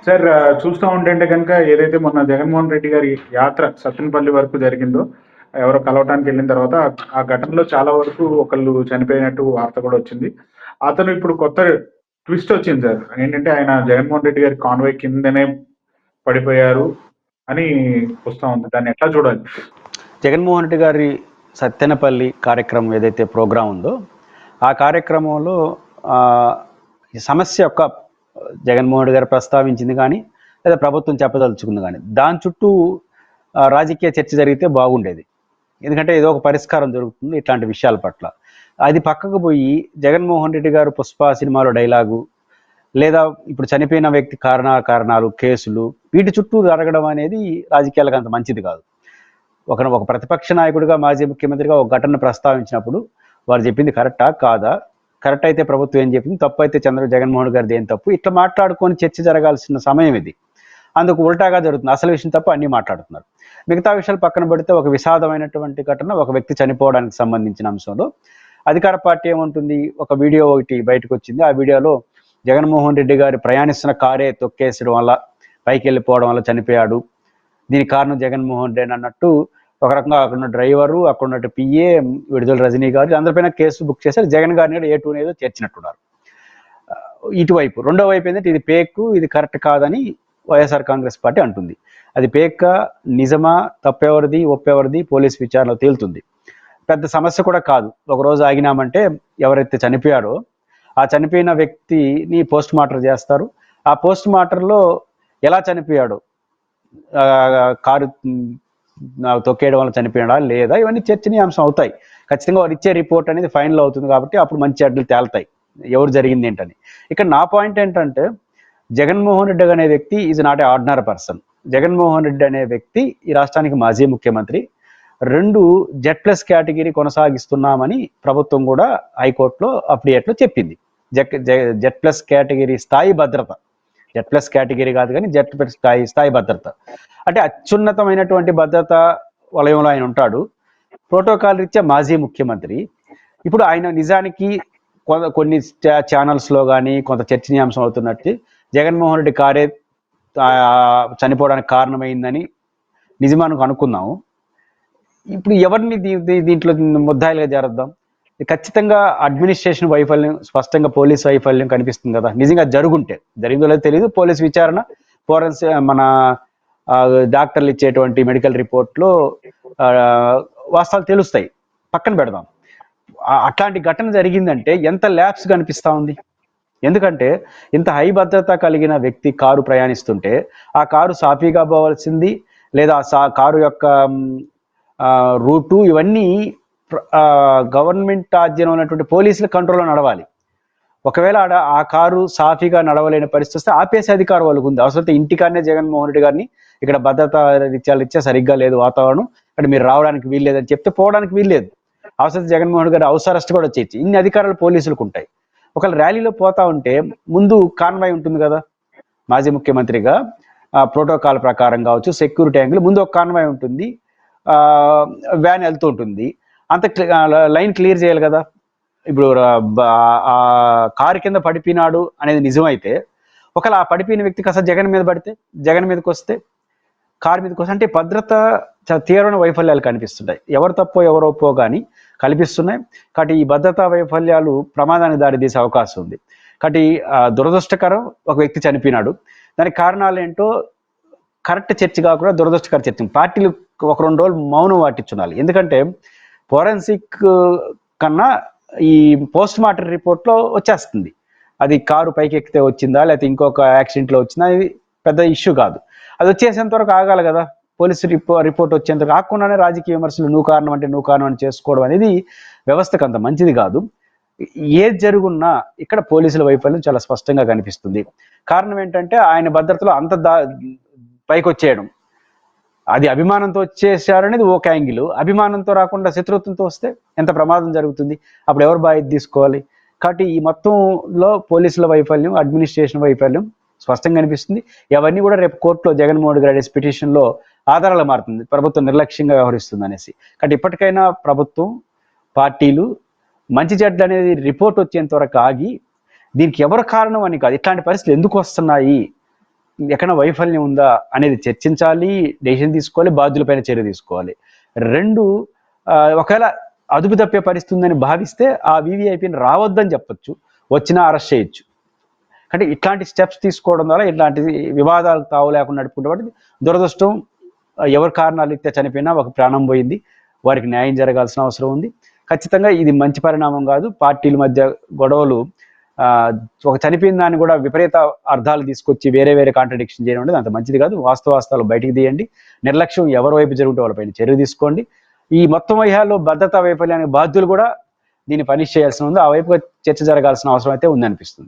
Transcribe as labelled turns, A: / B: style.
A: Sir చూస్తూ ఉంటుంటే కనుక ఏదైతే మొన్న జగన్మోహన్ రెడ్డి గారి యాత్ర సత్తెనపల్లి వరకు జరిగిందో, ఎవరో కలవటానికి వెళ్ళిన తర్వాత ఆ ఘటనలో చాలా వరకు ఒకళ్ళు చనిపోయినట్టు వార్త కూడా వచ్చింది. అతను ఇప్పుడు కొత్త ట్విస్ట్ వచ్చింది సార్. ఏంటంటే ఆయన జగన్మోహన్ రెడ్డి గారి కాన్వాయ్ కిందనే పడిపోయారు అని వస్తా ఉంది. దాన్ని ఎట్లా చూడాలి?
B: జగన్మోహన్ రెడ్డి గారి సత్తెనపల్లి కార్యక్రమం ఏదైతే ప్రోగ్రాం ఉందో ఆ కార్యక్రమంలో ఈ సమస్య యొక్క జగన్మోహన్ రెడ్డి గారు ప్రస్తావించింది కానీ లేదా ప్రభుత్వం చెప్పదలుచుకుంది కానీ దాని చుట్టూ రాజకీయ చర్చ జరిగితే బాగుండేది. ఎందుకంటే ఏదో ఒక పరిష్కారం జరుగుతుంది ఇట్లాంటి విషయాల పట్ల. అది పక్కకు పోయి జగన్మోహన్ రెడ్డి గారు పుష్ప సినిమాలో డైలాగు లేదా ఇప్పుడు చనిపోయిన వ్యక్తి కారణాలు కేసులు వీటి చుట్టూ జరగడం అనేది రాజకీయాలకు అంత మంచిది కాదు. ఒక ప్రతిపక్ష నాయకుడిగా మాజీ ముఖ్యమంత్రిగా ఒక ఘటనను ప్రస్తావించినప్పుడు వారు చెప్పింది కరెక్టా కాదా, కరెక్ట్ అయితే ప్రభుత్వం ఏం చెప్పింది, తప్పు అయితే జగన్మోహన్ గారిది ఏం తప్పు, ఇట్లా మాట్లాడుకొని చర్చ జరగాల్సిన సమయం ఇది. అందుకు ఉల్టాగా జరుగుతుంది. అసలు విషయం తప్ప అన్నీ మాట్లాడుతున్నారు. మిగతా విషయాలు పక్కన పెడితే ఒక విషాదమైనటువంటి ఘటన, ఒక వ్యక్తి చనిపోవడానికి సంబంధించిన అంశంలో అధికార పార్టీ ఏముంటుంది, ఒక వీడియో ఒకటి బయటకు వచ్చింది. ఆ వీడియోలో జగన్మోహన్ రెడ్డి గారు ప్రయాణిస్తున్న కారే తొక్కేసడం వల్ల పైకి వెళ్ళిపోవడం వల్ల చనిపోయాడు, దీనికి కారణం జగన్మోహన్ రెడ్డి అన్నట్టు ఒక రకంగా అక్కడ డ్రైవరు, అక్కడ ఉన్నట్టు పిఏ, విడుదల రజనీ గారు అందరిపైన కేసు బుక్ చేశారు. జగన్ గారిని A2 ఏదో చేర్చినట్టున్నారు. ఇటువైపు రెండో వైపు ఏంటంటే ఇది పేక్, ఇది కరెక్ట్ కాదని వైఎస్ఆర్ కాంగ్రెస్ పార్టీ అంటుంది. అది పేక నిజమా, తప్పెవరిది ఒప్పెవరిది పోలీస్ విచారణలో తేలుతుంది. పెద్ద సమస్య కూడా కాదు. ఒకరోజు ఆగినామంటే ఎవరైతే చనిపోయాడో ఆ చనిపోయిన వ్యక్తిని పోస్ట్ మార్టం చేస్తారు. ఆ పోస్ట్ మార్టంలో ఎలా చనిపోయాడో, కారు తొక్కేయడం వల్ల చనిపోయాడా లేదా, ఇవన్నీ చర్చనీయాంశం అవుతాయి. ఖచ్చితంగా వారు ఇచ్చే రిపోర్ట్ అనేది ఫైనల్ అవుతుంది కాబట్టి అప్పుడు మంచి అడ్డులు తేలుతాయి ఎవరు జరిగింది ఏంటని. ఇక్కడ నా పాయింట్ ఏంటంటే జగన్మోహన్ రెడ్డి అనే వ్యక్తి is not a ordinary person. Jaganmohan Reddy అనే వ్యక్తి ఈ రాష్ట్రానికి మాజీ ముఖ్యమంత్రి. 2 Z+ కేటగిరీ కొనసాగిస్తున్నామని ప్రభుత్వం కూడా హైకోర్టులో అప్డేట్లో చెప్పింది. Z+ కేటగిరీ స్థాయి భద్రత, Z+ కేటగిరీ కాదు కానీ Z+ స్థాయి భద్రత అంటే అత్యున్నతమైనటువంటి భద్రత వలయంలో ఆయన ఉంటాడు. ప్రోటోకాల్ రీత్యా మాజీ ముఖ్యమంత్రి. ఇప్పుడు ఆయన నిజానికి కొన్ని ఛానల్స్లో కానీ కొంత చర్చనీయాంశం అవుతున్నట్టు జగన్మోహన్ రెడ్డి కారే చనిపోవడానికి కారణమైందని నిజమానికి అనుకుందాము. ఇప్పుడు ఎవరిని దీంట్లో ముద్దాయిలుగా చేరద్దాం? ఖచ్చితంగా అడ్మినిస్ట్రేషన్ వైఫల్యం, స్పష్టంగా పోలీస్ వైఫల్యం కనిపిస్తుంది కదా. నిజంగా జరిగిందో లేదో తెలియదు. పోలీస్ విచారణ, మన డాక్టర్లు ఇచ్చేటువంటి మెడికల్ రిపోర్ట్లో వాస్తవాలు తెలుస్తాయి. పక్కన పెడదాం. అట్లాంటి ఘటన జరిగిందంటే ఎంత ల్యాప్స్ కనిపిస్తూ ఉంది. ఎందుకంటే ఇంత హై భద్రత కలిగిన వ్యక్తి కారు ప్రయాణిస్తుంటే ఆ కారు సాఫీగా పోవాల్సింది, లేదా కారు యొక్క రూటు ఇవన్నీ గవర్నమెంట్ ఆధ్వర్యంలో ఉన్నటువంటి పోలీసుల కంట్రోల్లో నడవాలి. ఒకవేళ ఆ కారు సాఫీగా నడవలేని పరిస్థితి వస్తే ఆపేసే అధికారం వాళ్ళకు ఉంది. అవసరమైతే ఇంటికాడనే జగన్మోహన్ రెడ్డి గారిని ఇక్కడ భద్రతా రీత్యా సరిగ్గా లేదు వాతావరణం, ఇక్కడ మీరు రావడానికి వీల్లేదని చెప్తే పోవడానికి వీల్లేదు. అవసరమైతే జగన్మోహన్ రెడ్డి గారు హౌస్ అరెస్ట్ కూడా వచ్చేయచ్చు. ఇన్ని అధికారాలు పోలీసులకు ఉంటాయి. ఒకవేళ ర్యాలీలో పోతా ఉంటే ముందు కాన్వాయ్ ఉంటుంది కదా, మాజీ ముఖ్యమంత్రిగా ప్రోటోకాల్ ప్రకారం కావచ్చు, సెక్యూరిటీ యాంగిల్ ముందు ఒక కాన్వాయ్ ఉంటుంది, వ్యాన్ వెళ్తూ ఉంటుంది, అంత లైన్ క్లియర్ చేయాలి కదా. ఇప్పుడు ఆ కారు కింద పడిపోయినాడు అనేది నిజమైతే ఒకవేళ ఆ పడిపోయిన వ్యక్తికి అసలు జగన్ మీద పడితే, జగన్ మీదకి వస్తే, కారు మీదకి వస్తే అంటే భద్రత చాలా తీవ్రమైన వైఫల్యాలు కనిపిస్తున్నాయి. ఎవరు తప్పో ఎవరు ఒప్పో కానీ కనిపిస్తున్నాయి. కాబట్టి ఈ భద్రతా వైఫల్యాలు ప్రమాదానికి దారితీసే అవకాశం ఉంది. కాబట్టి దురదృష్టకరం, ఒక వ్యక్తి చనిపోయినాడు. దానికి కారణాలు ఏంటో కరెక్ట్ చర్చ కాకుండా దురదృష్టకర చర్చ. పార్టీలు ఒక 2 రోజులు మౌనం పాటించాలి. ఎందుకంటే ఫోరెన్సిక్ కన్నా ఈ పోస్ట్ మార్టం రిపోర్ట్లో వచ్చేస్తుంది. అది కారు పైకి ఎక్కితే వచ్చిందా లేకపోతే ఇంకొక యాక్సిడెంట్లో వచ్చిందా, అది పెద్ద ఇష్యూ కాదు. అది వచ్చేసేంత వరకు ఆగాలి కదా. పోలీసు రిపోర్ట్ వచ్చేంత వరకు ఆగకుండానే రాజకీయ విమర్శలు నువ్వు కారణం అని చేసుకోవడం అనేది వ్యవస్థకు అంత మంచిది కాదు. ఏది జరుగున్నా ఇక్కడ పోలీసుల వైఫల్యం చాలా స్పష్టంగా కనిపిస్తుంది. కారణం ఏంటంటే ఆయన భద్రతలో అంత పైకి వచ్చేయడం, అది అభిమానంతో వచ్చేసారనేది ఒక యాంగిల్. అభిమానంతో రాకుండా శత్రుత్వంతో వస్తే ఎంత ప్రమాదం జరుగుతుంది, అప్పుడు ఎవరు బాధ్యత తీసుకోవాలి? కాబట్టి ఈ మొత్తంలో పోలీసుల వైఫల్యం, అడ్మినిస్ట్రేషన్ వైఫల్యం స్పష్టంగా కనిపిస్తుంది. అవన్నీ కూడా రేపు కోర్టులో జగన్మోహన్ రెడ్డి పిటిషన్లో ఆధారాలు మారుతుంది, ప్రభుత్వం నిర్లక్ష్యంగా వ్యవహరిస్తుంది అనేసి. కాబట్టి ఇప్పటికైనా ప్రభుత్వం, పార్టీలు మంచి చెడ్డ అనేది రిపోర్ట్ వచ్చేంత వరకు ఆగి దీనికి ఎవరు కారణం అని కాదు, ఇట్లాంటి పరిస్థితులు ఎందుకు వస్తున్నాయి, ఎక్కడ వైఫల్యం ఉందా అనేది చర్చించాలి, డెసిషన్ తీసుకోవాలి, బాధ్యులపైన చర్య తీసుకోవాలి. 2 ఒకవేళ అదుపు తప్పే పరిస్థితి ఉందని భావిస్తే ఆ వీవీఐపీని రావద్దని చెప్పొచ్చు, వచ్చినా అరెస్ట్ చేయొచ్చు. అంటే ఇట్లాంటి స్టెప్స్ తీసుకోవడం ద్వారా ఇట్లాంటి వివాదాలకు తావు లేకుండా నడుపుకుంటే దురదృష్టం, ఎవరి కారణాలు ఇస్తే చనిపోయినా ఒక ప్రాణం పోయింది, వారికి న్యాయం జరగాల్సిన అవసరం ఉంది. ఖచ్చితంగా ఇది మంచి పరిణామం కాదు. పార్టీల మధ్య గొడవలు ఒక చనిపోయిన దాన్ని కూడా విపరీత అర్థాలు తీసుకొచ్చి వేరే వేరే కాంట్రడిక్షన్ చేయడం అనేది అంత మంచిది కాదు. వాస్తవాలు బయటికి తీయండి. నిర్లక్ష్యం ఎవరి వైపు జరుగుతుంటే వాళ్ళపైన చర్య తీసుకోండి. ఈ మొత్తం వైహాల్లో భద్రతా వైఫల్యానికి బాధ్యులు కూడా దీన్ని పనిష్ చేయాల్సి ఉంది. ఆ వైపుగా చర్చ జరగాల్సిన అవసరం అయితే ఉందనిపిస్తుంది.